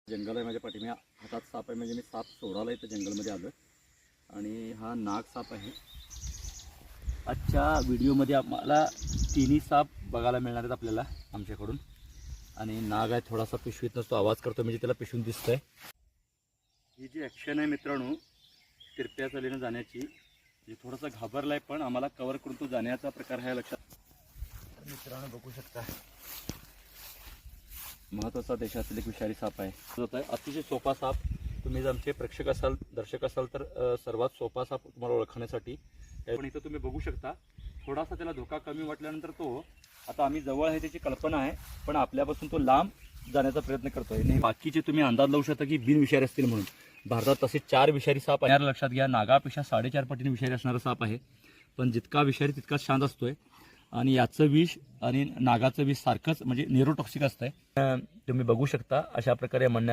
जंगल आहे माझ्या पाठीमागे, हातात साप आहे म्हणजे मी साप सोडायला इथं जंगलमध्ये आलो. आणि हा नाग साप आहे. आजच्या व्हिडिओमध्ये आम्हाला तिन्ही साप बघायला मिळणार आहेत आपल्याला आमच्याकडून. आणि नाग आहे, थोडासा पिशवीत नसतो, आवाज करतो म्हणजे त्याला पिशवून दिसतंय. ही जी ॲक्शन आहे मित्रांनो तिरप्या चालीनं जाण्याची, म्हणजे थोडासा घाबरलाय पण आम्हाला कव्हर करून तो जाण्याचा प्रकार आहे लक्षात. तर मित्रांनो बघू शकता, महत्त्वाचा देशातील एक विषारी साप आहे. अतिशय सोपा साप. तुम्ही जर आमचे प्रेक्षक असाल, दर्शक असाल तर सर्वात सोपा साप तुम्हाला ओळखण्यासाठी पण इथं तुम्ही बघू शकता. थोडासा त्याला धोका कमी वाटल्यानंतर तो आता आम्ही जवळ आहे त्याची कल्पना आहे, पण आपल्यापासून तो लांब जाण्याचा प्रयत्न करतोय. नाही बाकीचे तुम्ही अंदाज लावू शकता की बिनविषारी असतील म्हणून. भारतात तसे 4 विषारी साप आहे. लक्षात घ्या, नागापेक्षा 4.5 पटीने विषारी असणारा साप आहे. पण जितका विषारी तितकाच शांत असतोय. आणि याचं विष आणि नागाचं विष सारखंच म्हणजे न्यूरोटॉक्सिक असतंय. तुम्ही बघू शकता अशा प्रकारे म्हणण्या